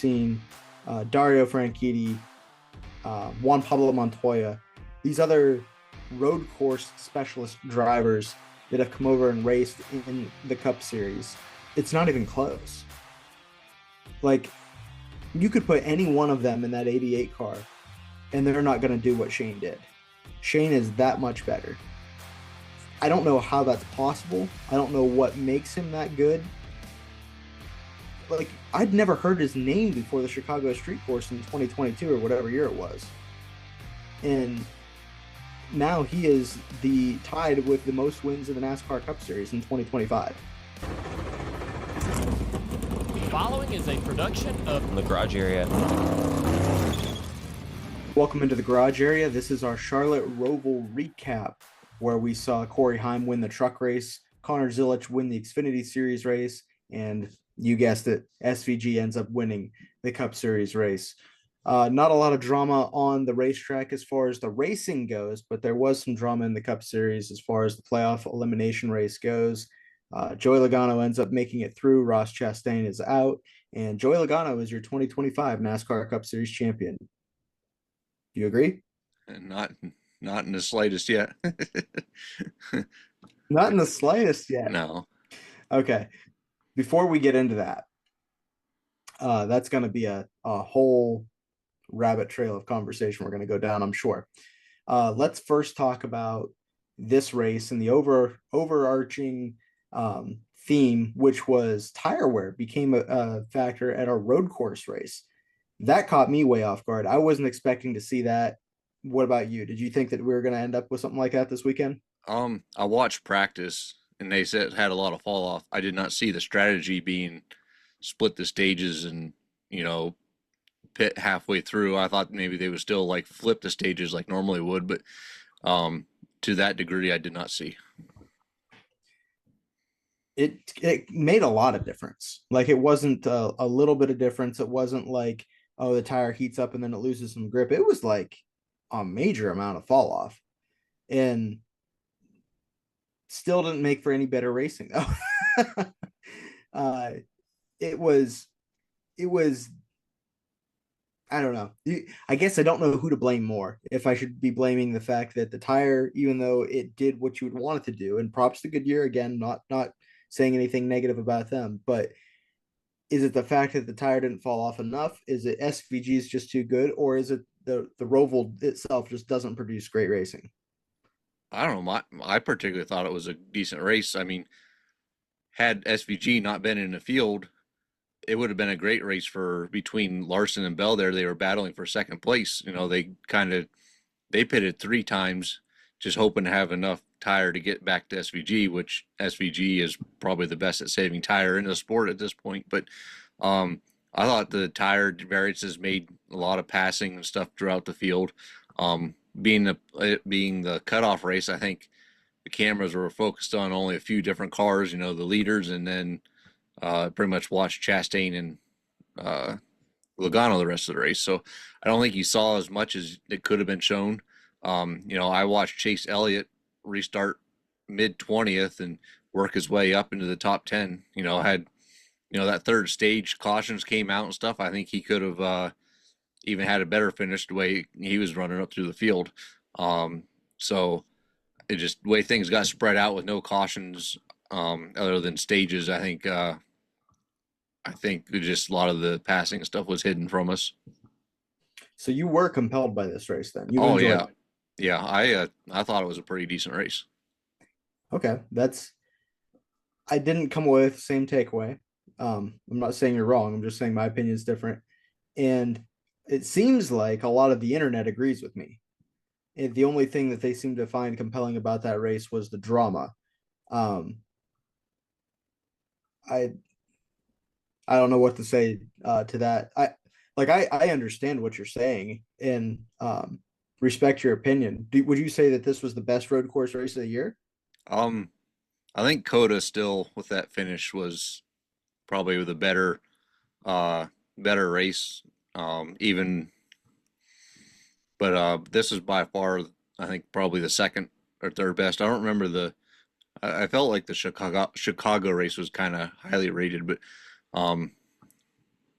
seen Dario Franchitti, Juan Pablo Montoya, these other road course specialist drivers that have come over and raced in the Cup Series. It's not even close. Like, you could put any one of them in that 88 car, and they're not going to do what Shane did. Shane is that much better. I don't know how that's possible. I don't know what makes him that good. Like, I'd never heard his name before the Chicago Street Course in 2022 or whatever year it was. And now he is tied with the most wins in the NASCAR Cup Series in 2025. Following is a production of the Garage Area. Welcome into the Garage Area. This is our Charlotte ROVAL recap, where we saw Corey Heim win the truck race, Connor Zilisch win the Xfinity Series race, and you guessed it, SVG ends up winning the Cup Series race. Not a lot of drama on the racetrack as far as the racing goes, but there was some drama in the Cup Series as far as the playoff elimination race goes. Joey Logano ends up making it through. Ross Chastain is out, and Joey Logano is your 2025 NASCAR Cup Series champion. Do you agree? Not in the slightest yet. Not in the slightest yet. No. Okay. Before we get into that, that's going to be a whole rabbit trail of conversation we're going to go down, I'm sure. Let's first talk about this race and the overarching theme, which was tire wear became a factor at our road course race. That caught me way off guard. I wasn't expecting to see that. What about you? Did you think that we were going to end up with something like that this weekend? I watched practice and they said it had a lot of fall off. I did not see the strategy being split the stages and, pit halfway through. I thought maybe they would still like flip the stages like normally would, but to that degree, I did not see. It made a lot of difference. Like, it wasn't a little bit of difference. It wasn't like, oh, the tire heats up and then it loses some grip. It was like a major amount of fall off, and still didn't make for any better racing though. It was I don't know. I guess I don't know who to blame more. If I should be blaming the fact that the tire, even though it did what you would want it to do, and props to Goodyear again, not saying anything negative about them, but is it the fact that the tire didn't fall off enough? Is it SVG is just too good, or is it the Roval itself just doesn't produce great racing? I don't know. I particularly thought it was a decent race. I mean, had SVG not been in the field, it would have been a great race between Larson and Bell there. They were battling for second place. They pitted 3 times, just hoping to have enough tire to get back to SVG, which SVG is probably the best at saving tire in the sport at this point. But I thought the tire variances made a lot of passing and stuff throughout the field. Being the cutoff race, I think the cameras were focused on only a few different cars, the leaders, and then pretty much watched Chastain and Logano the rest of the race. So I don't think you saw as much as it could have been shown. I watched Chase Elliott restart mid 20th and work his way up into the top 10. Had that third stage cautions came out and stuff. I think he could have even had a better finish the way he was running up through the field. So it just the way things got spread out with no cautions other than stages. I think just a lot of the passing stuff was hidden from us. So you were compelled by this race then? Oh yeah, yeah. I thought it was a pretty decent race. Okay, I didn't come away with the same takeaway. I'm not saying you're wrong. I'm just saying my opinion is different, and it seems like a lot of the internet agrees with me. And the only thing that they seem to find compelling about that race was the drama. I don't know what to say to that. I understand what you're saying and respect your opinion. Would you say that this was the best road course race of the year? I think Coda still with that finish was probably the better race. But this is by far, I think, probably the second or third best. I don't remember I felt like the Chicago race was kind of highly rated, but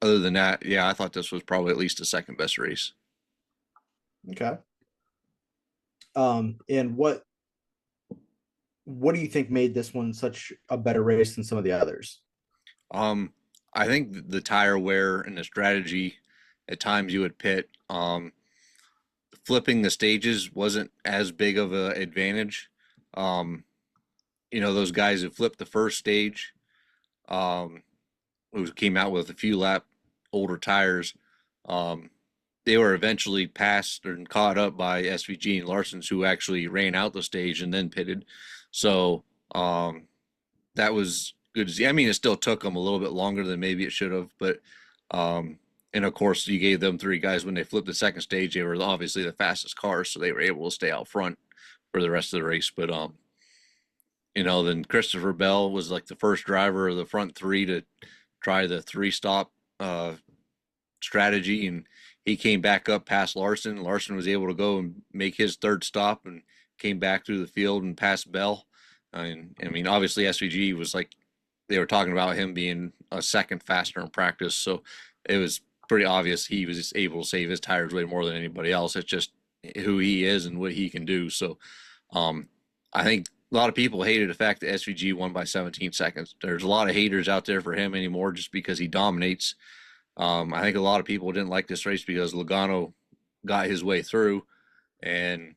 other than that, yeah, I thought this was probably at least the second best race. Okay. And what do you think made this one such a better race than some of the others? Um, I think the tire wear and the strategy at times you would pit. Flipping the stages wasn't as big of an advantage. Um, those guys who flipped the first stage, um, who came out with a few lap older tires, um, they were eventually passed and caught up by SVG and Larson's, who actually ran out the stage and then pitted. So that was good to see. I mean, it still took them a little bit longer than maybe it should have, but um, and of course, you gave them three guys when they flipped the second stage. They were obviously the fastest cars, so they were able to stay out front for the rest of the race. But then Christopher Bell was like the first driver of the front three to try the three stop strategy, and he came back up past Larson. Larson was able to go and make his third stop and came back through the field and passed Bell. I mean, obviously SVG was like they were talking about him being a second faster in practice, so it was pretty obvious he was able to save his tires way more than anybody else. It's just who he is and what he can do. So I think a lot of people hated the fact that SVG won by 17 seconds. There's a lot of haters out there for him anymore just because he dominates. I think a lot of people didn't like this race because Logano got his way through, and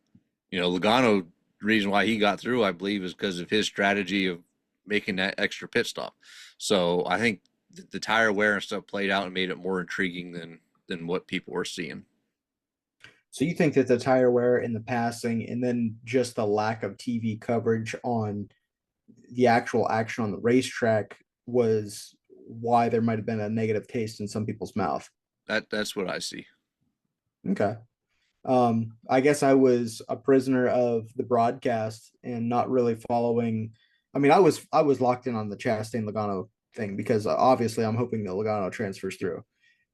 Logano, the reason why he got through, I believe, is because of his strategy of making that extra pit stop. So I think the tire wear and stuff played out and made it more intriguing than what people were seeing. So you think that the tire wear and the passing, and then just the lack of TV coverage on the actual action on the racetrack was why there might have been a negative taste in some people's mouth. That's what I see. Okay. I guess I was a prisoner of the broadcast and not really following. I mean, I was locked in on the Chastain Logano thing because obviously I'm hoping that Logano transfers through.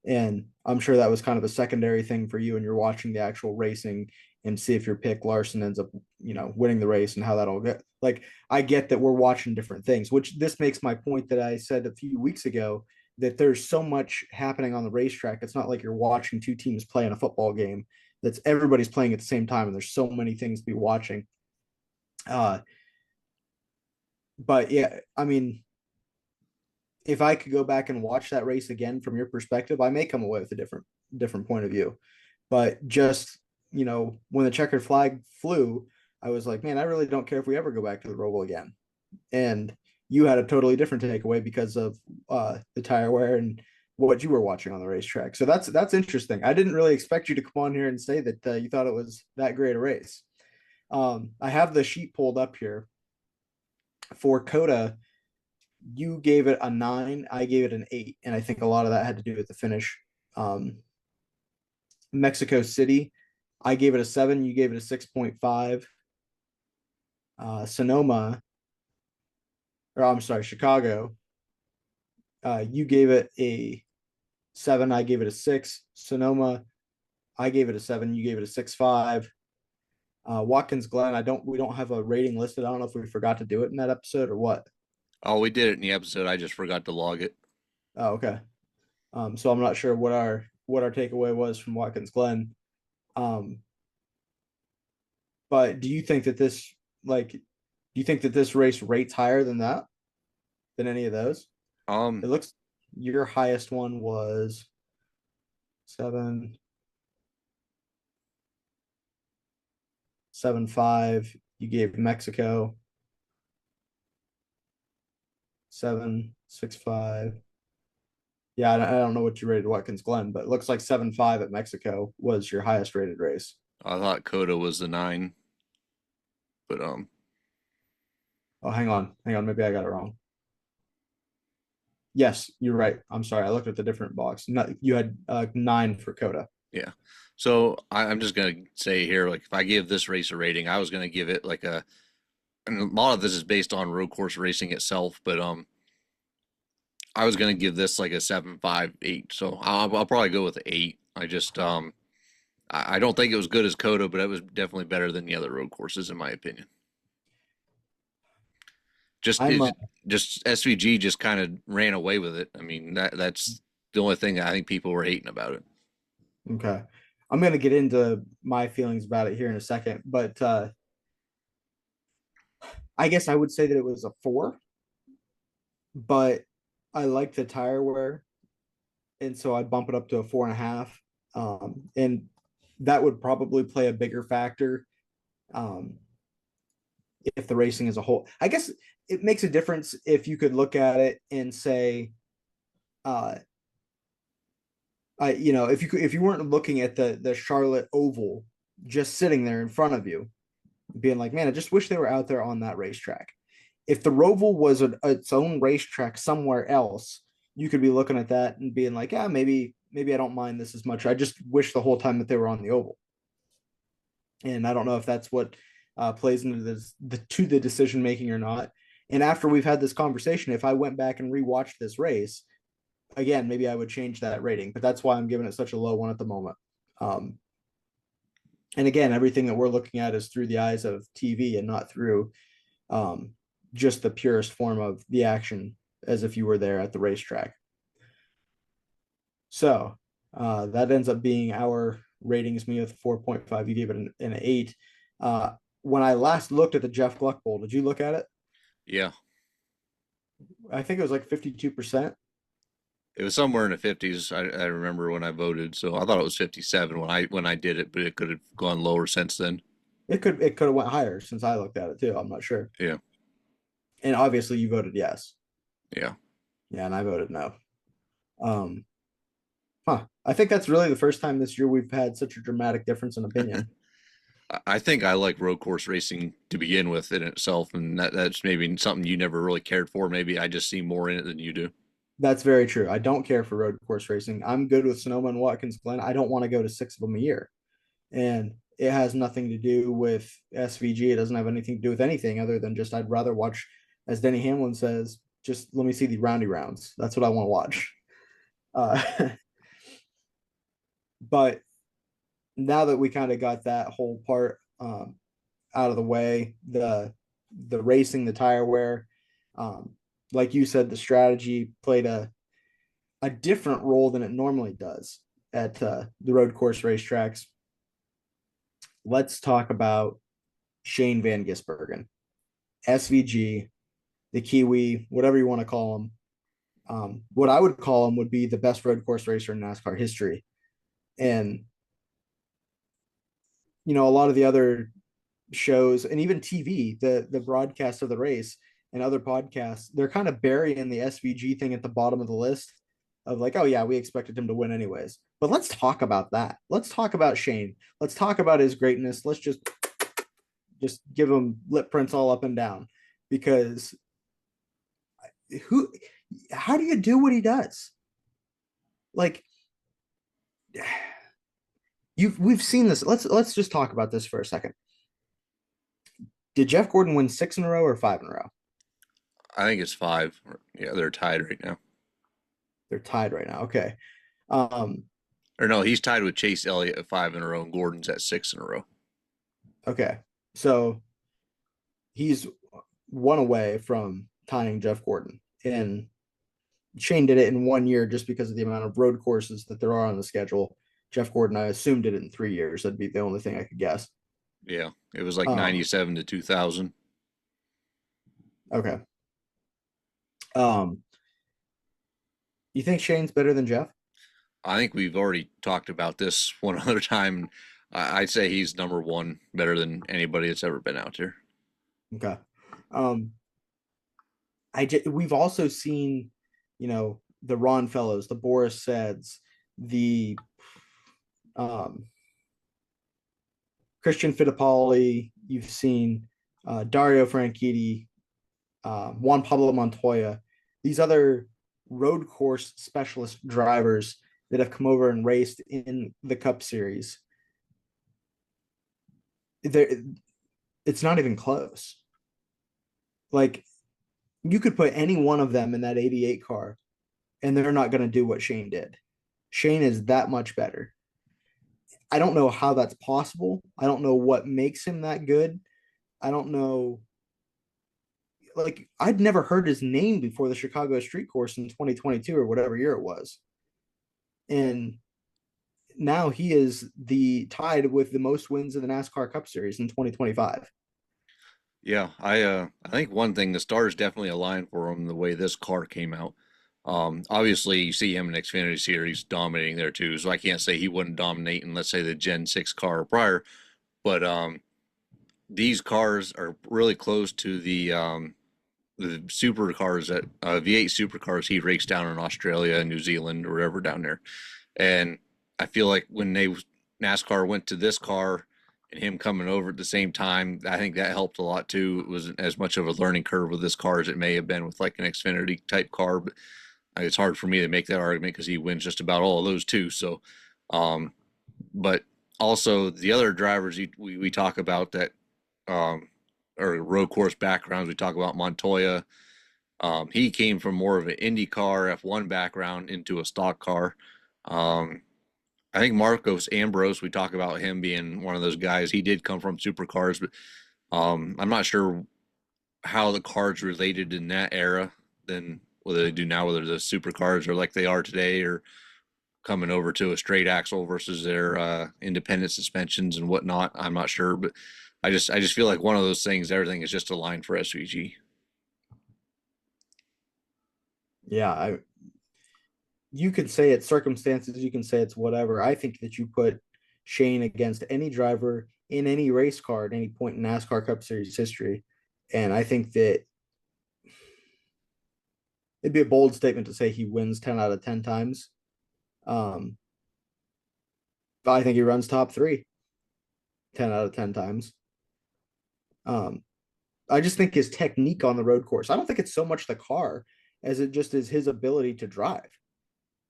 And I'm sure that was kind of a secondary thing for you, and you're watching the actual racing and see if your pick Larson ends up, winning the race and how that'll get. Like, I get that we're watching different things, which this makes my point that I said a few weeks ago that there's so much happening on the racetrack. It's not like you're watching two teams play in a football game. That's everybody's playing at the same time, and there's so many things to be watching. Uh, but yeah, I mean, if I could go back and watch that race again from your perspective, I may come away with a different point of view. But just, when the checkered flag flew, I was like, man, I really don't care if we ever go back to the Roval again. And you had a totally different takeaway because of the tire wear and what you were watching on the racetrack. So that's interesting. I didn't really expect you to come on here and say that you thought it was that great a race. I have the sheet pulled up here for Coda. You gave it a 9, I gave it an 8, and I think a lot of that had to do with the finish. Mexico City, I gave it a 7, you gave it a 6.5. Sonoma, or I'm sorry, Chicago, you gave it a 7, I gave it a 6. Sonoma, I gave it a 7, you gave it a 6.5. Watkins Glen, we don't have a rating listed. I don't know if we forgot to do it in that episode or what. Oh, we did it in the episode. I just forgot to log it. Oh, okay. So I'm not sure what our takeaway was from Watkins Glen. But do you think that this race rates higher than that? Than any of those? It looks your highest one was 7.5. You gave Mexico 7.65. Yeah, I don't know what you rated Watkins Glen, but it looks like 7.5 at Mexico was your highest rated race. I thought Coda was the 9, but Oh, hang on, maybe I got it wrong. Yes, you're right. I'm sorry, I looked at the different box. You had 9 for Coda. yeah. So I'm just gonna say here, like if I give this race a rating, I was gonna give it like and a lot of this is based on road course racing itself, but I was gonna give this like a 7.5, 8. So I'll probably go with 8. I just I don't think it was good as Coda, but it was definitely better than the other road courses in my opinion. Just I'm just SVG just kind of ran away with it. I mean that's the only thing I think people were hating about it. Okay. I'm going to get into my feelings about it here in a second, but I guess I would say that it was a 4, but I like the tire wear, and so I bump it up to a 4.5. And that would probably play a bigger factor um, if the racing as a whole. I guess it makes a difference if you could look at it and say, uh, if you weren't looking at the Charlotte Oval just sitting there in front of you, being like, man, I just wish they were out there on that racetrack. If the Roval was its own racetrack somewhere else, you could be looking at that and being like, yeah, maybe I don't mind this as much. I just wish the whole time that they were on the oval. And I don't know if that's what plays into the decision making or not. And after we've had this conversation, if I went back and rewatched this race again, maybe I would change that rating. But that's why I'm giving it such a low one at the moment. Um, and again, everything that we're looking at is through the eyes of TV and not through um, just the purest form of the action, as if you were there at the racetrack. So that ends up being our ratings. Me with 4.5. You gave it an 8. When I last looked at the Jeff Gluck Bowl, did you look at it? Yeah. I think it was like 52%. It was somewhere in the 50s. I remember when I voted, so I thought it was 57 when I did it, but it could have gone lower since then. It could have went higher since I looked at it too. I'm not sure. Yeah. And obviously you voted yes. Yeah. Yeah, and I voted no. Um, I think that's really the first time this year we've had such a dramatic difference in opinion. I think I like road course racing to begin with in itself, and that's maybe something you never really cared for. Maybe I just see more in it than you do. That's very true. I don't care for road course racing. I'm good with Sonoma and Watkins Glen. I don't want to go to 6 of them a year. And it has nothing to do with SVG. It doesn't have anything to do with anything other than just I'd rather watch, as Denny Hamlin says, just let me see the roundy rounds. That's what I want to watch. But now that we kind of got that whole part out of the way, the racing, the tire wear, um, like you said, the strategy played a different role than it normally does at the road course racetracks. Let's talk about Shane Van Gisbergen, SVG, the Kiwi, whatever you want to call him. What I would call him would be the best road course racer in NASCAR history. And, a lot of the other shows and even TV, the broadcast of the race and other podcasts, they're kind of burying the SVG thing at the bottom of the list of like, oh yeah, we expected him to win anyways. But let's talk about that. Let's talk about Shane. Let's talk about his greatness. Let's just give him lip prints all up and down, because how do you do what he does? Like, we've seen this. Let's just talk about this for a second. Did Jeff Gordon win 6 in a row or 5 in a row? I think it's 5. Yeah, they're tied right now. They're tied right now. Okay. Or no, he's tied with Chase Elliott at 5 in a row, and Gordon's at 6 in a row. Okay. So he's one away from tying Jeff Gordon. And Shane did it in 1 year just because of the amount of road courses that there are on the schedule. Jeff Gordon, I assumed, did it in 3 years. That'd be the only thing I could guess. Yeah, it was like 97 to 2000. Okay. You think Shane's better than Jeff? I think we've already talked about this one other time. I'd say he's number 1, better than anybody that's ever been out there. Okay. We've also seen, the Ron Fellows, the Boris Seds, the Christian Fittipaldi. You've seen Dario Franchitti, Juan Pablo Montoya, these other road course specialist drivers that have come over and raced in the Cup Series. It's not even close. Like, you could put any one of them in that 88 car and they're not going to do what Shane did. Shane is that much better. I don't know how that's possible. I don't know what makes him that good. I don't know. Like, I'd never heard his name before the Chicago Street Course in 2022 or whatever year it was. And now he is the tied with the most wins in the NASCAR Cup Series in 2025. Yeah, I think one thing, the stars definitely aligned for him the way this car came out. Obviously you see him in Xfinity Series dominating there too, so I can't say he wouldn't dominate in, let's say, the Gen 6 car prior, but these cars are really close to the supercars that V8 supercars he raced down in Australia and New Zealand or wherever down there. And I feel like when NASCAR went to this car and him coming over at the same time, I think that helped a lot too. It wasn't as much of a learning curve with this car as it may have been with like an Xfinity type car, but it's hard for me to make that argument because he wins just about all of those too. So, but also the other drivers we talk about that or road course backgrounds, we talk about Montoya. He came from more of an IndyCar F1 background into a stock car. I think Marcos Ambrose, we talk about him being one of those guys. He did come from supercars, but I'm not sure how the cars related in that era than whether they do now, whether the supercars are like they are today or coming over to a straight axle versus their independent suspensions and whatnot. I'm not sure, but I just feel like one of those things, everything is just aligned for SVG. Yeah, you could say it's circumstances, you can say it's whatever. I think that you put Shane against any driver in any race car at any point in NASCAR Cup Series history. And I think that it'd be a bold statement to say he wins 10 out of 10 times. Um, but I think he runs top three 10 out of 10 times. Um, I just think his technique on the road course, I don't think it's so much the car as it just is his ability to drive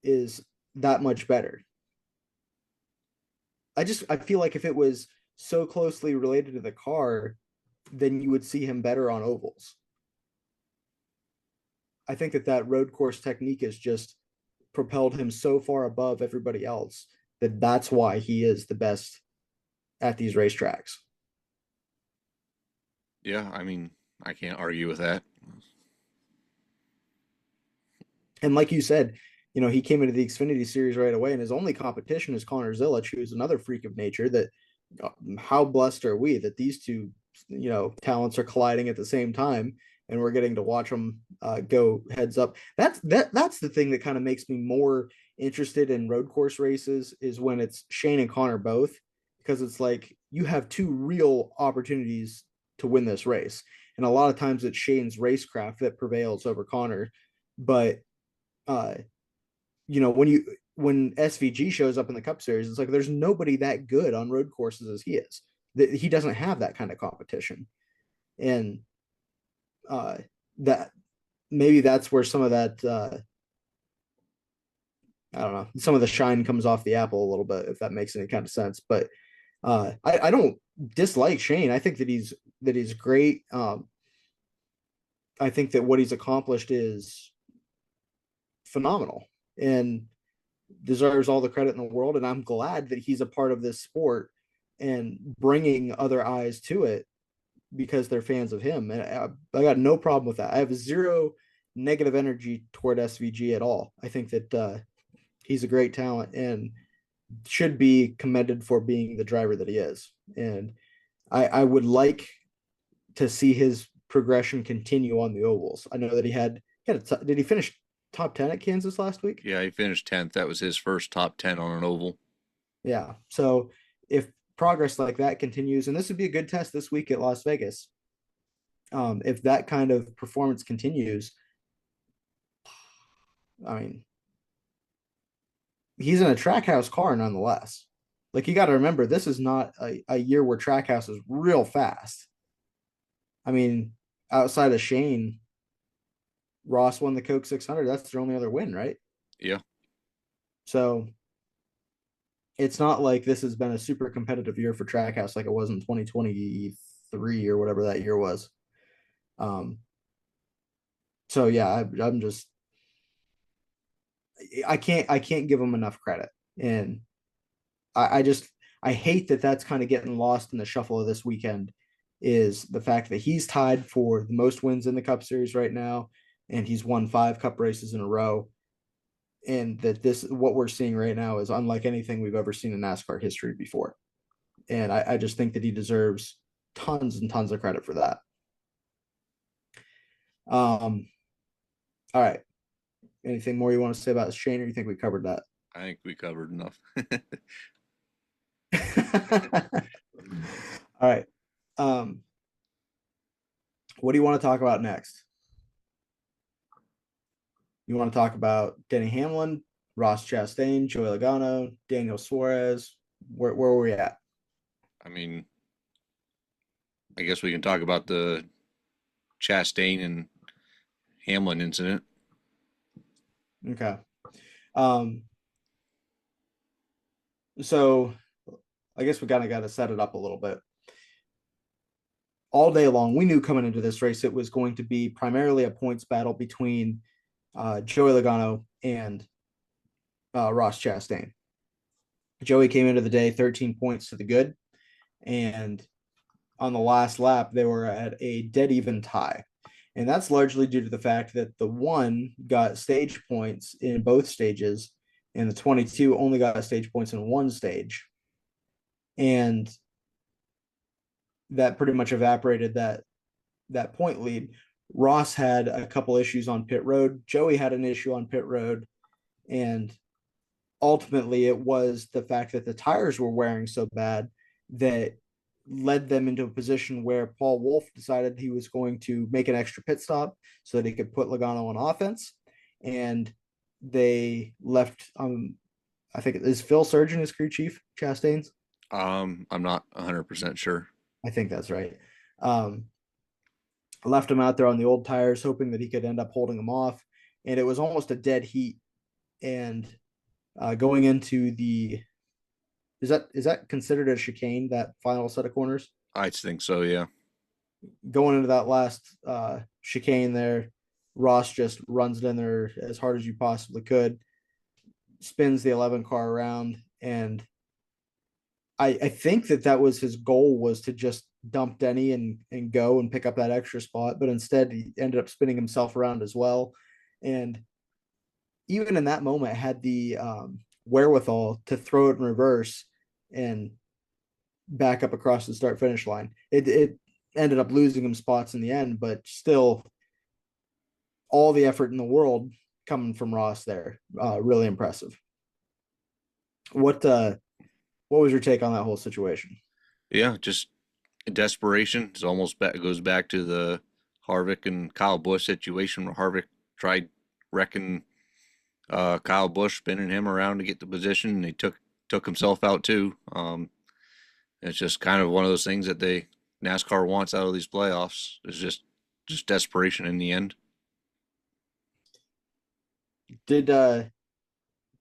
is that much better. I feel like if it was so closely related to the car, then you would see him better on ovals. I think that road course technique has just propelled him so far above everybody else that that's why he is the best at these racetracks. Yeah, I mean, I can't argue with that. And like you said, he came into the Xfinity Series right away, and his only competition is Connor Zilic, who's another freak of nature. That how blessed are we that these two, talents are colliding at the same time, and we're getting to watch them go heads up. That's the thing that kind of makes me more interested in road course races is when it's Shane and Connor both, because it's like you have two real opportunities to win this race, and a lot of times it's Shane's racecraft that prevails over Connor, but uh when SVG shows up in the Cup Series, it's like there's nobody that good on road courses as he is. That he doesn't have that kind of competition, and that maybe that's where some of that I don't know, some of the shine comes off the apple a little bit, if that makes any kind of sense. But I don't dislike Shane. I think that he's great. I think that what he's accomplished is phenomenal and deserves all the credit in the world. And I'm glad that he's a part of this sport and bringing other eyes to it because they're fans of him. And I got no problem with that. I have zero negative energy toward SVG at all. I think that he's a great talent and should be commended for being the driver that he is. And I would like to see his progression continue on the ovals. I know that did he finish top 10 at Kansas last week? Yeah, he finished 10th. That was his first top 10 on an oval. Yeah. So if progress like that continues, and this would be a good test this week at Las Vegas, if that kind of performance continues, I mean, he's in a Trackhouse car nonetheless. Like you got to remember, this is not a year where Trackhouse is real fast. I mean, outside of Shane, Ross won the Coke 600. That's their only other win, right? Yeah. So it's not like this has been a super competitive year for Trackhouse like it was in 2023 or whatever that year was. So yeah, I'm just I can't give him enough credit, and I hate that that's kind of getting lost in the shuffle of this weekend. Is the fact that he's tied for the most wins in the Cup Series right now, and he's won 5 Cup races in a row. and that this what we're seeing right now is unlike anything we've ever seen in NASCAR history before. And I just think that he deserves tons and tons of credit for that. All right. Anything more you want to say about Shane, or you think we covered that? I think we covered enough. All right. What do you want to talk about next? You want to talk about Denny Hamlin, Ross Chastain, Joey Logano, Daniel Suarez? Where were we at? I mean, I guess we can talk about the Chastain and Hamlin incident. Okay. Um, so I guess we kind of got to set it up a little bit. All day long, we knew coming into this race it was going to be primarily a points battle between Joey Logano and Ross Chastain. Joey came into the day 13 points to the good, and on the last lap, they were at a dead even tie. And that's largely due to the fact that the one got stage points in both stages, and the 22 only got stage points in one stage. And that pretty much evaporated that point lead. Ross had a couple issues on pit road. Joey had an issue on pit road. And ultimately, it was the fact that the tires were wearing so bad that led them into a position where Paul Wolfe decided he was going to make an extra pit stop so that he could put Logano on offense. And they left, I think is Phil Surgeon his crew chief, Chastain's? I'm not 100% sure. I think that's right. Left him out there on the old tires, hoping that he could end up holding him off. And it was almost a dead heat. And going into the is that considered a chicane, that final set of corners? I think so, yeah. Going into that last chicane there, Ross just runs it in there as hard as you possibly could, spins the 11 car around, and I think that was his goal, was to just dump Denny and go and pick up that extra spot, but instead he ended up spinning himself around as well. And even in that moment had the wherewithal to throw it in reverse and back up across the start finish line. It ended up losing him spots in the end, but still all the effort in the world coming from Ross there. Really impressive. What was your take on that whole situation? Yeah, just desperation. It almost goes back to the Harvick and Kyle Busch situation where Harvick tried wrecking Kyle Busch, spinning him around to get the position, and he took himself out too. It's just kind of one of those things that NASCAR wants out of these playoffs. It's just desperation in the end. Did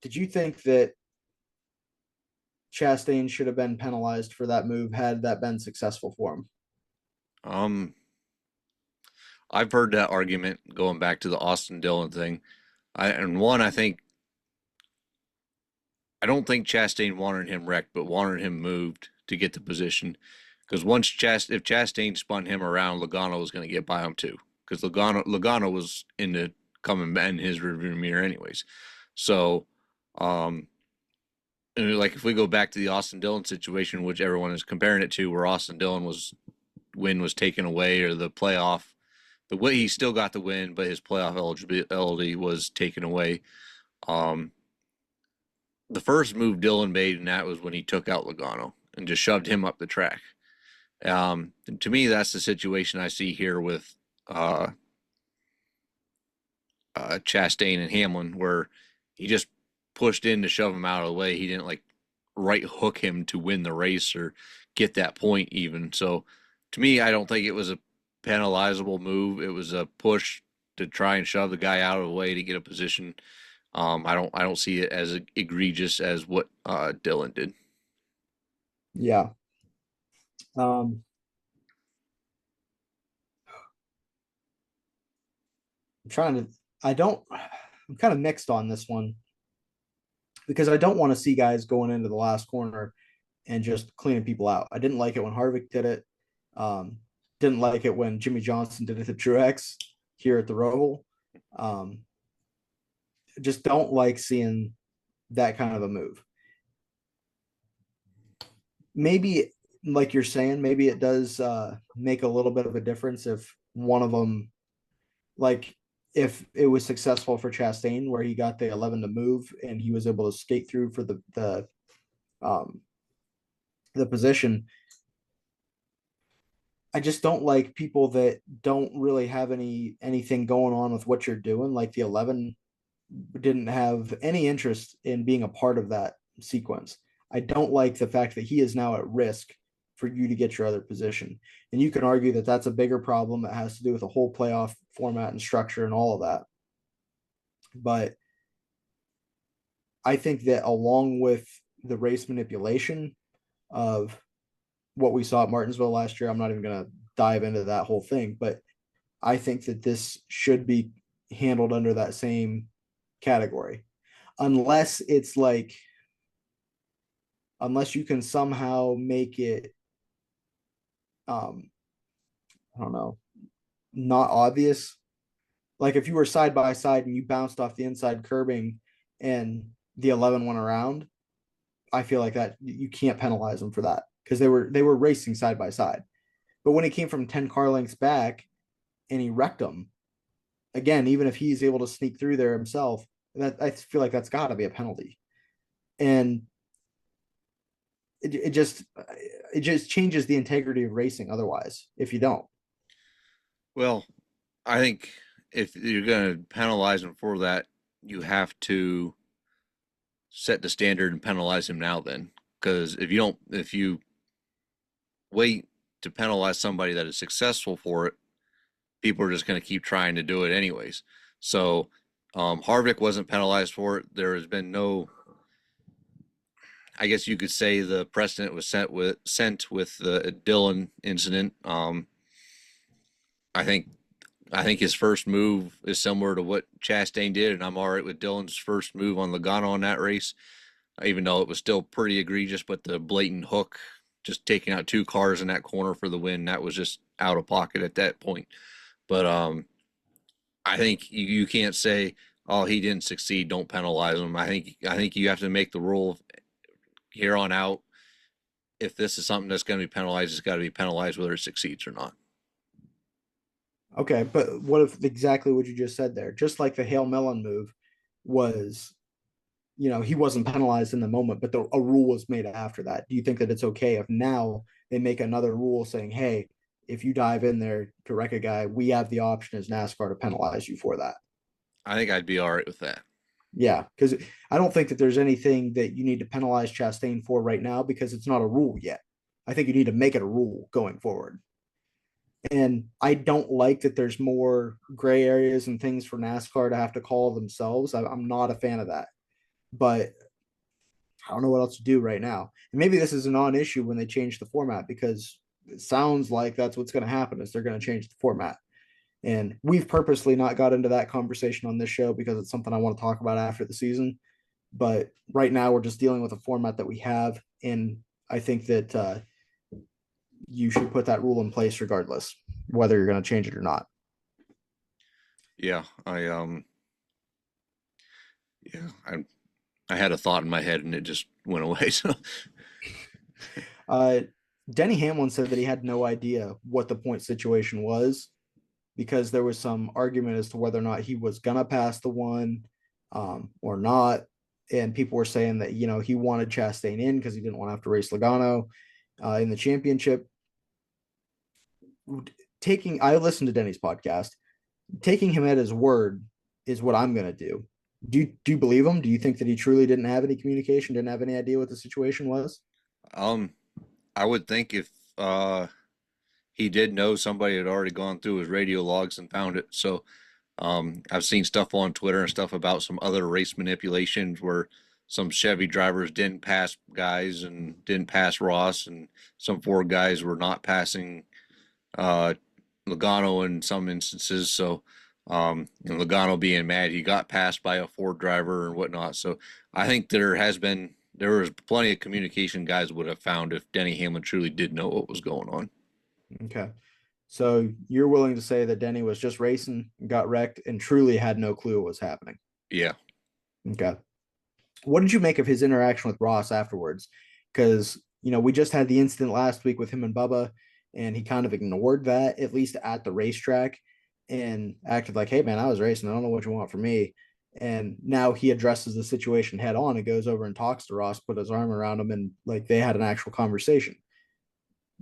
you think that Chastain should have been penalized for that move had that been successful for him? I've heard that argument going back to the Austin Dillon thing. I don't think Chastain wanted him wrecked, but wanted him moved to get the position. Because if Chastain spun him around, Logano was going to get by him too. Because Logano was coming in his rearview mirror anyways. So, like if we go back to the Austin Dillon situation, which everyone is comparing it to, where Austin Dillon win was taken away, or the playoff, the way he still got the win, but his playoff eligibility was taken away. The first move Dillon made, and that was when he took out Logano and just shoved him up the track. To me, that's the situation I see here with Chastain and Hamlin, where he just pushed in to shove him out of the way. He didn't like right hook him to win the race or get that point even. So to me, I don't think it was a penalizable move. It was a push to try and shove the guy out of the way to get a position. I don't see it as egregious as what Dillon did. Yeah. I'm kind of mixed on this one, because I don't want to see guys going into the last corner and just cleaning people out. I didn't like it when Harvick did it. Didn't like it when Jimmy Johnson did it to Truex here at the Roval. just don't like seeing that kind of a move. Maybe, like you're saying, maybe it does make a little bit of a difference if one of them, like if it was successful for Chastain, where he got the 11 to move and he was able to skate through for um, the position. I just don't like people that don't really have anything going on with what you're doing. Like the 11 didn't have any interest in being a part of that sequence. I don't like the fact that he is now at risk for you to get your other position. And you can argue that that's a bigger problem that has to do with the whole playoff format and structure and all of that. But I think that along with the race manipulation of what we saw at Martinsville last year, I'm not even going to dive into that whole thing, but I think that this should be handled under that same category. Unless it's like, unless you can somehow make it, I don't know, not obvious. Like if you were side by side and you bounced off the inside curbing and the 11 went around, I feel like that you can't penalize them for that because they were racing side by side. But when he came from 10 car lengths back and he wrecked them, again, even if he's able to sneak through there himself, that I feel like that's got to be a penalty. And it just changes the integrity of racing otherwise if you don't. Well, I think if you're going to penalize him for that, you have to set the standard and penalize him now then. Because if you wait to penalize somebody that is successful for it, people are just going to keep trying to do it anyways. So Harvick wasn't penalized for it. There has been no, I guess you could say the precedent was sent with the Dillon incident. I think his first move is similar to what Chastain did, and I'm all right with Dillon's first move on Logano in that race, even though it was still pretty egregious. But the blatant hook, just taking out two cars in that corner for the win, that was just out of pocket at that point. But I think you can't say, oh, he didn't succeed, don't penalize him. I think you have to make the rule here on out. If this is something that's going to be penalized, it's got to be penalized whether it succeeds or not. Okay, but what if exactly what you just said there? Just like the Hale Mellon move was, he wasn't penalized in the moment, but a rule was made after that. Do you think that it's okay if now they make another rule saying, hey, if you dive in there to wreck a guy, we have the option as NASCAR to penalize you for that? I think I'd be all right with that. Yeah, because I don't think that there's anything that you need to penalize Chastain for right now because it's not a rule yet. I think you need to make it a rule going forward. And I don't like that there's more gray areas and things for NASCAR to have to call themselves. I'm not a fan of that. But I don't know what else to do right now. And maybe this is a non-issue when they change the format because it sounds like that's what's going to happen is they're going to change the format. And we've purposely not got into that conversation on this show because it's something I want to talk about after the season. But right now we're just dealing with a format that we have. And I think that you should put that rule in place regardless, whether you're going to change it or not. Yeah, I had a thought in my head and it just went away. So, Denny Hamlin said that he had no idea what the point situation was because there was some argument as to whether or not he was gonna pass the one or not, and people were saying that he wanted Chastain in because he didn't want to have to race Logano in the championship. I listened to Denny's podcast. Taking him at his word is what I'm gonna do. Do you believe him? Do you think that he truly didn't have any communication, didn't have any idea what the situation was? I would think if he did know, somebody had already gone through his radio logs and found it. So I've seen stuff on Twitter and stuff about some other race manipulations where some Chevy drivers didn't pass guys and didn't pass Ross, and some Ford guys were not passing Logano in some instances. So and Logano being mad, he got passed by a Ford driver and whatnot. So I think there was plenty of communication guys would have found if Denny Hamlin truly did know what was going on. Okay. So you're willing to say that Denny was just racing, got wrecked, and truly had no clue what was happening? Yeah. Okay. What did you make of his interaction with Ross afterwards? Because, we just had the incident last week with him and Bubba, and he kind of ignored that, at least at the racetrack, and acted like, hey, man, I was racing. I don't know what you want from me. And now he addresses the situation head on and goes over and talks to Ross, put his arm around him, and like they had an actual conversation.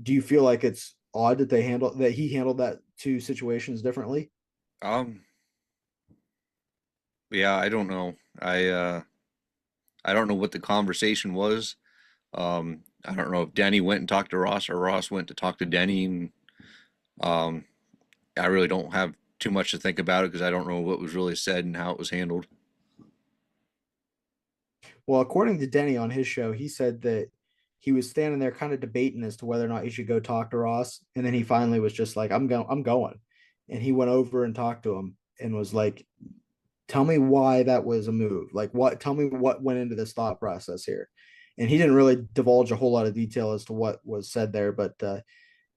Do you feel like it's odd that he handled that two situations differently? Um, yeah, I don't know. I don't know what the conversation was. I don't know if Denny went and talked to Ross or Ross went to talk to Denny. And, um, I really don't have too much to think about it because I don't know what was really said and how it was handled. Well, according to Denny on his show, he said that he was standing there kind of debating as to whether or not he should go talk to Ross. And then he finally was just like, I'm going. And he went over and talked to him and was like, tell me why that was a move. Like tell me what went into this thought process here. And he didn't really divulge a whole lot of detail as to what was said there, but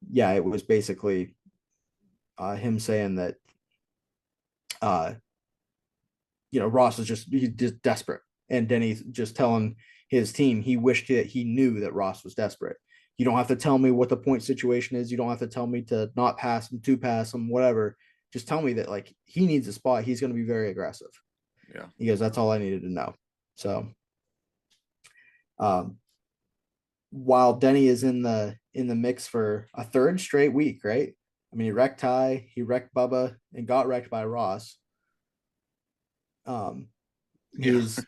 yeah, it was basically him saying that uh, Ross is he's just desperate, and Denny's just telling his team he wished that he knew that Ross was desperate. You don't have to tell me what the point situation is. You don't have to tell me to not pass him, to pass him, whatever. Just tell me that like he needs a spot. He's going to be very aggressive. Yeah. He goes, that's all I needed to know. So, um, while Denny is in the mix for a third straight week, right? I mean, he wrecked Ty, he wrecked Bubba, and got wrecked by Ross. Um, Yeah. he's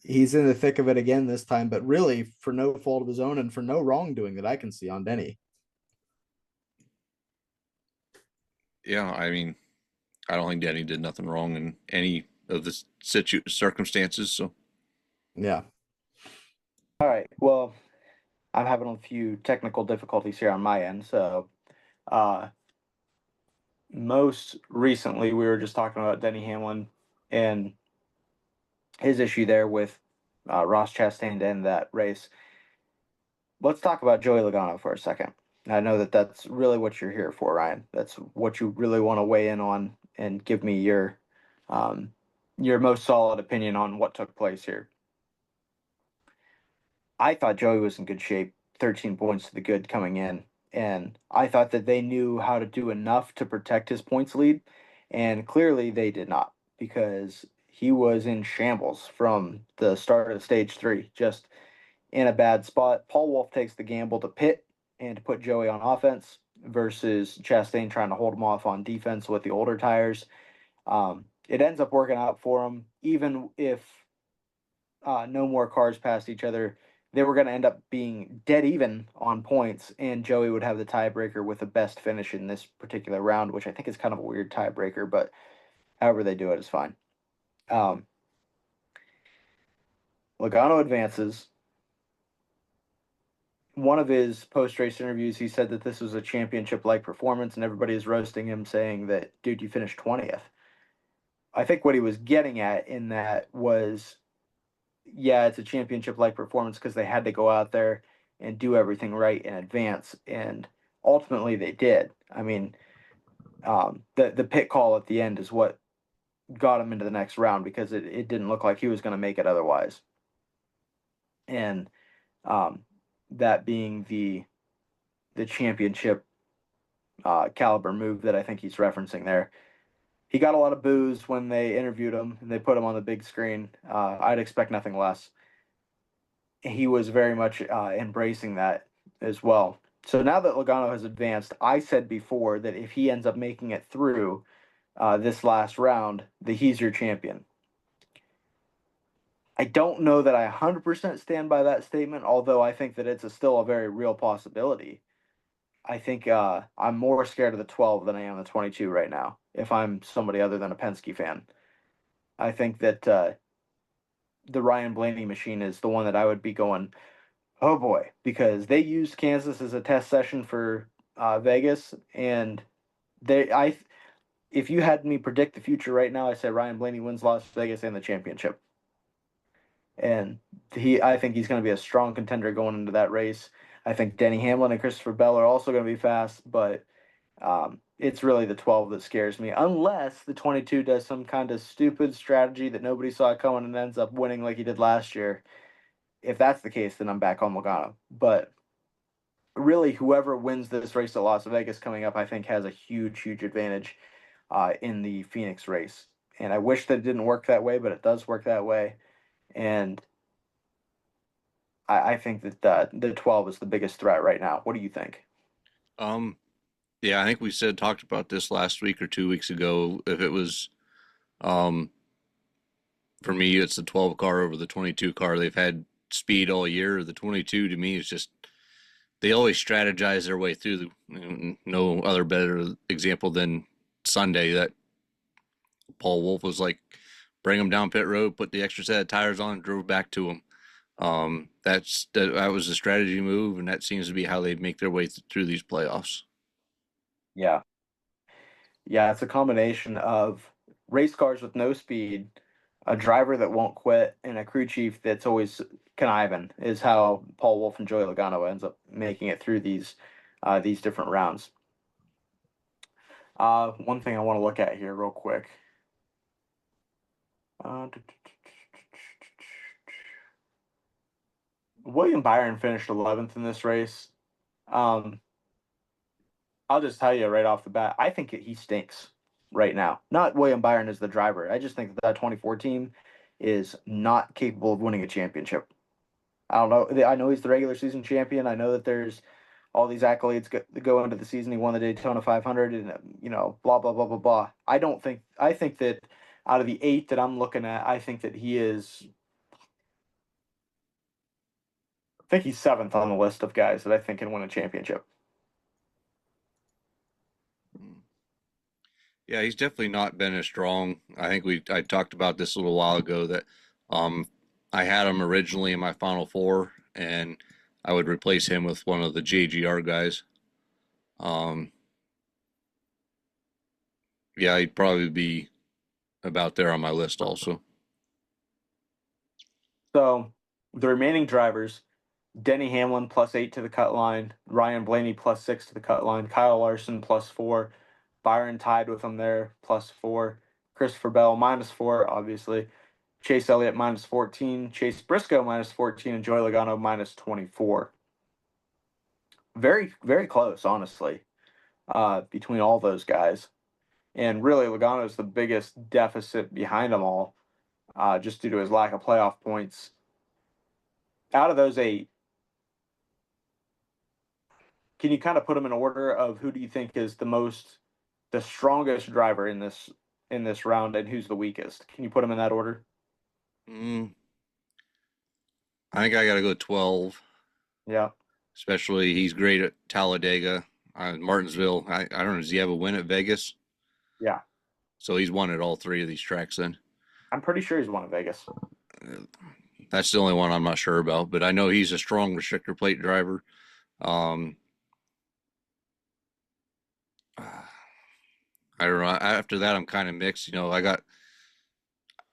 he's in the thick of it again this time, but really for no fault of his own and for no wrongdoing that I can see on Denny. Yeah. I mean, I don't think Denny did nothing wrong in any of the circumstances. So, Yeah. All right. Well, I'm having a few technical difficulties here on my end. So, uh, most recently, we were just talking about Denny Hamlin and his issue there with Ross Chastain to end that race. Let's talk about Joey Logano for a second. I know that that's really what you're here for, Ryan. That's what you really want to weigh in on and give me your most solid opinion on what took place here. I thought Joey was in good shape, 13 points to the good coming in. And I thought that they knew how to do enough to protect his points lead. And clearly they did not because he was in shambles from the start of stage three, just in a bad spot. Paul Wolf takes the gamble to pit and to put Joey on offense versus Chastain trying to hold him off on defense with the older tires. It ends up working out for him, even if no more cars passed each other. They were going to end up being dead even on points, and Joey would have the tiebreaker with the best finish in this particular round, which I think is kind of a weird tiebreaker, but however they do it is fine. Logano advances. One of his post-race interviews, he said that this was a championship-like performance, and everybody is roasting him, saying that, dude, you finished 20th. I think what he was getting at in that was, yeah, it's a championship-like performance because they had to go out there and do everything right in advance, and ultimately they did. I mean, the pit call at the end is what got him into the next round because it didn't look like he was going to make it otherwise. And that being the championship caliber move that I think he's referencing there. He got a lot of boos when they interviewed him and they put him on the big screen. I'd expect nothing less. He was very much embracing that as well. So now that Logano has advanced, I said before that if he ends up making it through this last round, that he's your champion. I don't know that I 100% stand by that statement, although I think that it's still a very real possibility. I think I'm more scared of the 12 than I am the 22 right now, if I'm somebody other than a Penske fan. I think that the Ryan Blaney machine is the one that I would be going, oh boy, because they used Kansas as a test session for Vegas, and if you had me predict the future right now, I say Ryan Blaney wins Las Vegas and the championship. And I think he's going to be a strong contender going into that race. I think Denny Hamlin and Christopher Bell are also going to be fast, but it's really the 12 that scares me, unless the 22 does some kind of stupid strategy that nobody saw coming and ends up winning like he did last year. If that's the case, then I'm back on Logano. But really, whoever wins this race at Las Vegas coming up, I think has a huge, huge advantage in the Phoenix race. And I wish that it didn't work that way, but it does work that way. And I think that the 12 is the biggest threat right now. What do you think? Yeah, I think we talked about this last week or 2 weeks ago. If it was, um, for me, it's the 12 car over the 22 car. They've had speed all year. The 22 to me is just they always strategize their way through. No other better example than Sunday that Paul Wolf was like, bring them down pit road, put the extra set of tires on, drove back to them. That was a strategy move, and that seems to be how they make their way through these playoffs. Yeah. Yeah, it's a combination of race cars with no speed, a driver that won't quit, and a crew chief that's always conniving is how Paul Wolf and Joey Logano ends up making it through these different rounds. One thing I want to look at here real quick. William Byron finished 11th in this race. I'll just tell you right off the bat, I think he stinks right now. Not William Byron as the driver. I just think that 24 team is not capable of winning a championship. I don't know. I know he's the regular season champion. I know that there's all these accolades that go into the season. He won the Daytona 500 and, blah, blah, blah, blah, blah. I think that out of the 8 that I'm looking at, I think he's 7th on the list of guys that I think can win a championship. Yeah, he's definitely not been as strong. I think I talked about this a little while ago that I had him originally in my final 4, and I would replace him with one of the JGR guys. Yeah, he'd probably be about there on my list also. So the remaining drivers, Denny Hamlin +8 to the cut line, Ryan Blaney +6 to the cut line, Kyle Larson +4, Byron tied with him there +4, Christopher Bell -4, obviously, Chase Elliott -14, Chase Briscoe -14, and Joey Logano -24. Very, very close, honestly, between all those guys. And really, Logano is the biggest deficit behind them all, just due to his lack of playoff points. Out of those 8, can you kind of put them in order of who do you think is the strongest driver in this round, and who's the weakest? Can you put them in that order? I think I got to go 12. Yeah. Especially he's great at Talladega, Martinsville. I don't know. Does he have a win at Vegas? Yeah. So he's won at all 3 of these tracks then. I'm pretty sure he's won at Vegas. That's the only one I'm not sure about, but I know he's a strong restrictor plate driver. I don't know. After that, I'm kind of mixed. I got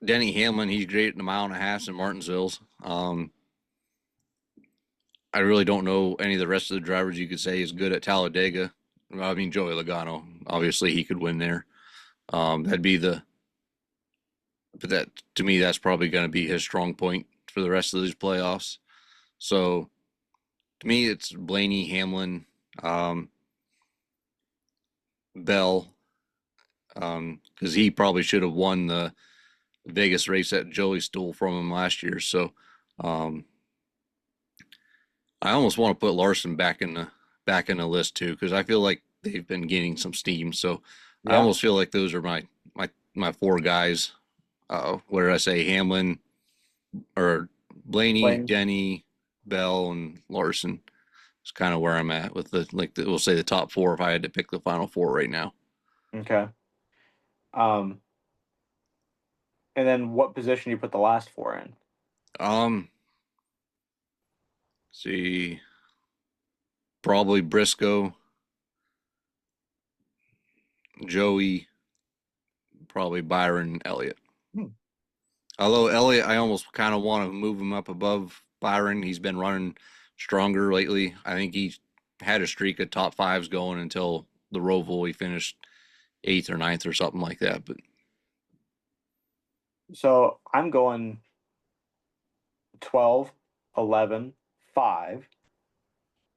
Denny Hamlin. He's great in a mile and a half in Martinsville's. I really don't know any of the rest of the drivers you could say is good at Talladega. I mean, Joey Logano, obviously he could win there. But that to me, that's probably going to be his strong point for the rest of these playoffs. So to me, it's Blaney, Hamlin, Bell, because he probably should have won the Vegas race that Joey stole from him last year. So I almost want to put Larson back in the list too, because I feel like they've been gaining some steam. So yeah. I almost feel like those are my 4 guys. What did I say? Hamlin or Blaney, Denny, Bell, and Larson. It's kind of where I'm at with we'll say the top 4 if I had to pick the final 4 right now. Okay. And then what position do you put the last 4 in? See, probably Briscoe, Joey, probably Byron, Elliott. Although Elliott, I almost kind of want to move him up above Byron. He's been running stronger lately. I think he had a streak of top 5s going until the Roval. He finished 8th or 9th or something like that. But So I'm going 12, 11, 5.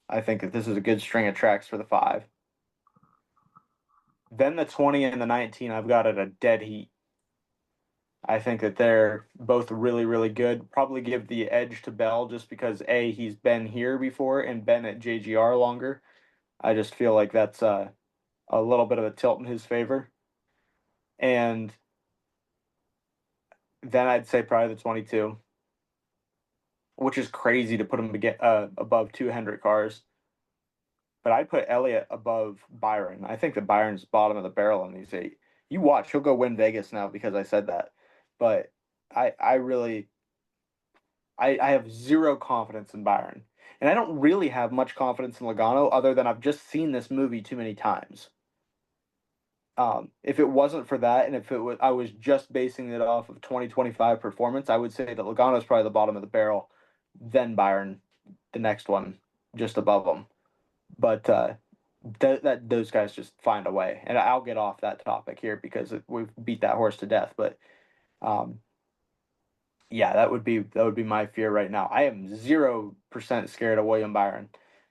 I think that this is a good string of tracks for the 5. Then the 20 and the 19, I've got at a dead heat. I think that they're both really, really good. Probably give the edge to Bell just because A, he's been here before and been at JGR longer. I just feel like that's a little bit of a tilt in his favor. And then I'd say probably the 22, which is crazy to put him above 2 Hendrick cars. But I'd put Elliott above Byron. I think that Byron's bottom of the barrel in these 8. You watch, he'll go win Vegas now because I said that. But I really I have zero confidence in Byron. And I don't really have much confidence in Logano other than I've just seen this movie too many times. If it wasn't for that, and if I was just basing it off of 2025 performance, I would say that Logano is probably the bottom of the barrel, then Byron, the next one, just above him. But those guys just find a way, and I'll get off that topic here because we've beat that horse to death. But yeah, that would be my fear right now. I am 0% scared of William Byron,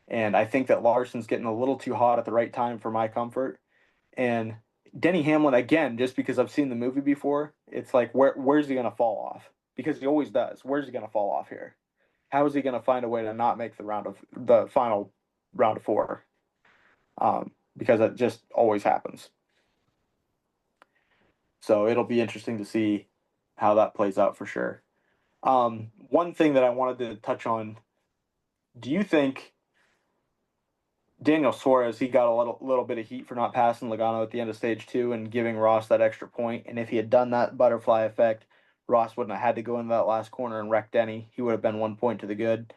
and I think that Larson's getting a little too hot at the right time for my comfort. And Denny Hamlin, again, just because I've seen the movie before, it's like where's he gonna fall off? Because he always does. Where's he gonna fall off here? How is he gonna find a way to not make the final round of 4? Because it just always happens. So it'll be interesting to see how that plays out for sure. One thing that I wanted to touch on, do you think Daniel Suarez, he got a little bit of heat for not passing Logano at the end of stage 2 and giving Ross that extra point, and if he had done that butterfly effect, Ross wouldn't have had to go into that last corner and wreck Denny. He would have been 1 point to the good.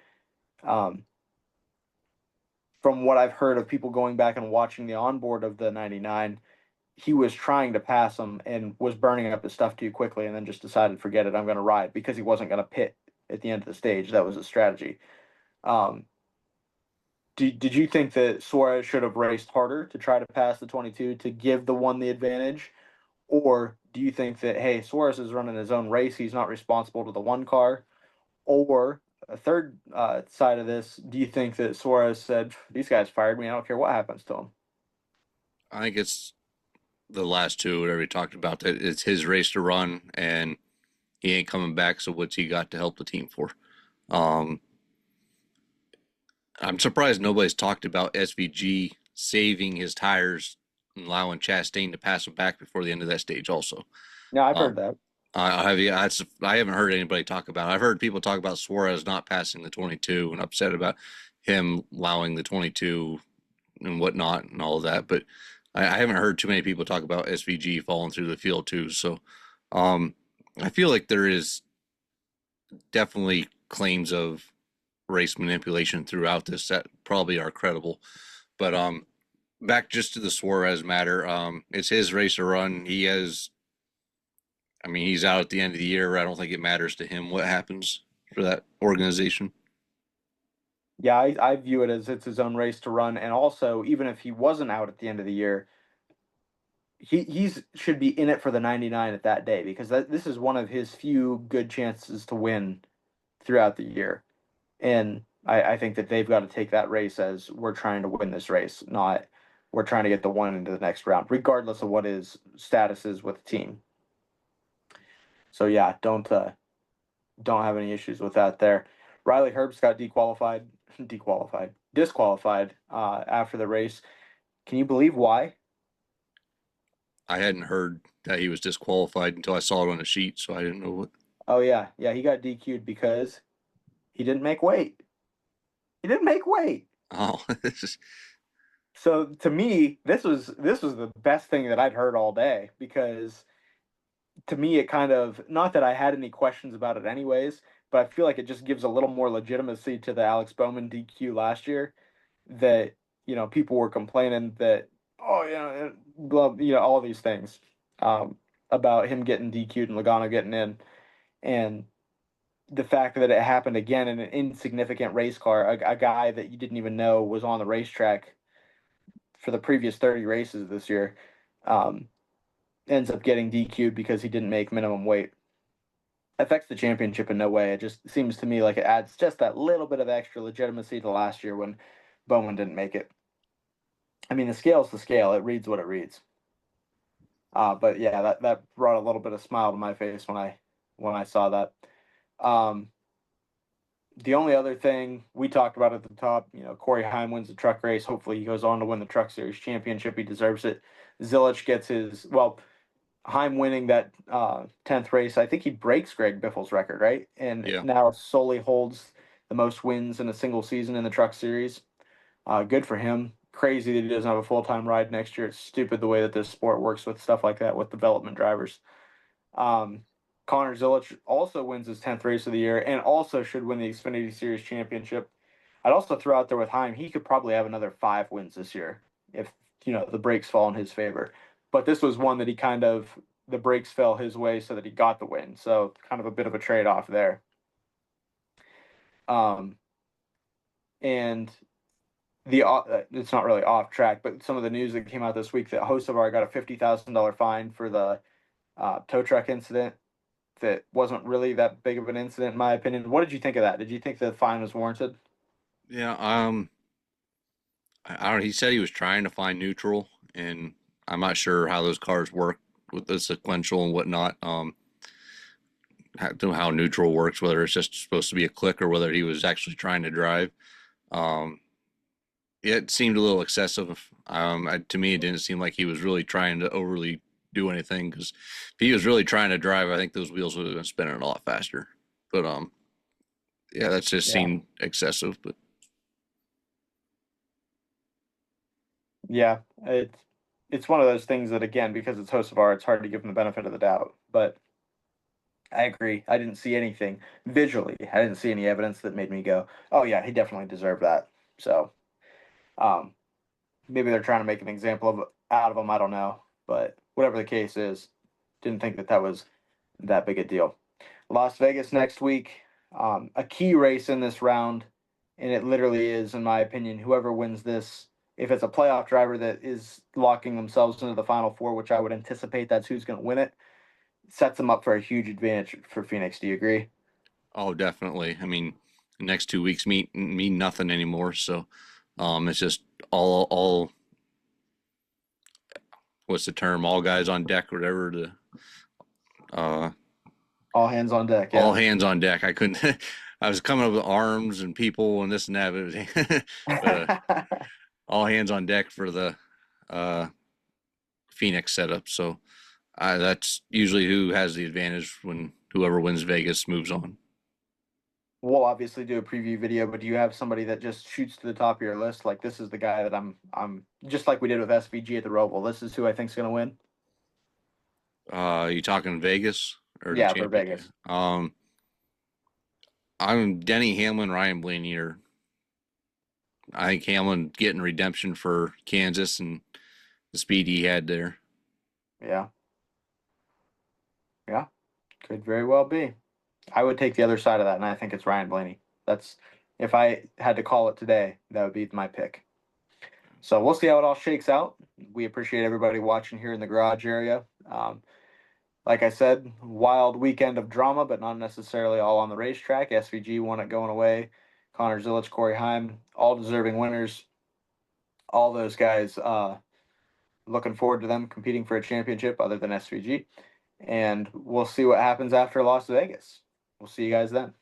From what I've heard of people going back and watching the onboard of the 99, he was trying to pass him and was burning up his stuff too quickly and then just decided, forget it, I'm going to ride, because he wasn't going to pit at the end of the stage. That was his strategy. Did you think that Suarez should have raced harder to try to pass the 22 to give the 1 the advantage? Or do you think that, hey, Suarez is running his own race, he's not responsible to the 1 car? Or a third side of this, do you think that Suarez said, these guys fired me, I don't care what happens to them? I think it's the last 2, whatever we talked about, that it's his race to run and he ain't coming back. So what's he got to help the team for? I'm surprised nobody's talked about SVG saving his tires and allowing Chastain to pass him back before the end of that stage also. No, I've heard that. I haven't heard anybody talk about it. I've heard people talk about Suarez not passing the 22 and upset about him allowing the 22 and whatnot and all of that. But I haven't heard too many people talk about SVG falling through the field too. So I feel like there is definitely claims of race manipulation throughout this that probably are credible. But back just to the Suarez matter, it's his race to run. He's out at the end of the year. I don't think it matters to him what happens for that organization. Yeah, I view it as it's his own race to run. And also, even if he wasn't out at the end of the year, he's should be in it for the 99 at that day, because this is one of his few good chances to win throughout the year. And I think that they've got to take that race as we're trying to win this race, not we're trying to get the 1 into the next round, regardless of what his status is with the team. So yeah, don't have any issues with that there. Riley Herbst got disqualified after the race. Can you believe why? I hadn't heard that he was disqualified until I saw it on the sheet, so I didn't know what. Oh yeah, he got DQ'd because he didn't make weight. He didn't make weight. Oh, So to me, this was the best thing that I'd heard all day, because to me it kind of, not that I had any questions about it anyways, but I feel like it just gives a little more legitimacy to the Alex Bowman DQ last year, that people were complaining that, all these things about him getting DQ'd and Logano getting in, and the fact that it happened again in an insignificant race car, a guy that you didn't even know was on the racetrack, for the previous 30 races this year, ends up getting DQ'd because he didn't make minimum weight. Affects the championship in no way. It just seems to me like it adds just that little bit of extra legitimacy to last year when Bowman didn't make it. I mean, the scale's the scale. It reads what it reads. But yeah, that brought a little bit of smile to my face when I saw that. The only other thing we talked about at the top, Corey Heim wins the truck race. Hopefully he goes on to win the Truck Series championship. He deserves it. Zilich gets Heim winning that 10th race, I think he breaks Greg Biffle's record, right? And Yeah. now solely holds the most wins in a single season in the Truck Series. Good for him. Crazy that he doesn't have a full-time ride next year. It's stupid the way that this sport works with stuff like that with development drivers. Connor Zilich also wins his 10th race of the year and also should win the Xfinity Series championship. I'd also throw out there with Heim, he could probably have another 5 wins this year if, the breaks fall in his favor. But this was one that the breaks fell his way so that he got the win. So kind of a bit of a trade-off there. And it's not really off track, but some of the news that came out this week that Hocevar got a $50,000 fine for the tow truck incident that wasn't really that big of an incident, in my opinion. What did you think of that? Did you think the fine was warranted? Yeah. I don't know. He said he was trying to find neutral, and I'm not sure how those cars work with the sequential and whatnot. How neutral works, whether it's just supposed to be a click or whether he was actually trying to drive. It seemed a little excessive. To me, it didn't seem like he was really trying to overly do anything, because if he was really trying to drive, I think those wheels would have been spinning a lot faster. But yeah, that just seemed excessive. But yeah, it's one of those things that, again, because it's Hocevar, it's hard to give him the benefit of the doubt. But I agree. I didn't see anything visually. I didn't see any evidence that made me go, "Oh yeah, he definitely deserved that." So, maybe they're trying to make an example out of him. I don't know, but whatever the case is, didn't think that was that big a deal. Las Vegas next week, a key race in this round, and it literally is, in my opinion, whoever wins this. If it's a playoff driver that is locking themselves into the Final Four, which I would anticipate that's who's going to win it, sets them up for a huge advantage for Phoenix. Do you agree? oh, definitely. I mean, the next 2 weeks mean nothing anymore. So, it's just all what's the term? All guys on deck, or whatever. All hands on deck. Yeah. All hands on deck. I couldn't. I was coming up with arms and people and this and that. But, all hands on deck for the Phoenix setup. So that's usually who has the advantage when whoever wins Vegas moves on. We'll obviously do a preview video, but do you have somebody that just shoots to the top of your list? Like, this is the guy that I'm just like we did with SVG at the Roval. This is who I think's going to win. You talking Vegas or Yeah, the for Vegas. I'm Denny Hamlin, Ryan Blaney. I think Hamlin getting redemption for Kansas and the speed he had there. Yeah. Yeah. Could very well be. I would take the other side of that, and I think it's Ryan Blaney. That's, if I had to call it today, that would be my pick. So we'll see how it all shakes out. We appreciate everybody watching here in the garage area. Like I said, wild weekend of drama, but not necessarily all on the racetrack. SVG won it going away. Connor Zilich, Corey Heim, all deserving winners. All those guys, looking forward to them competing for a championship other than SVG. And we'll see what happens after Las Vegas. We'll see you guys then.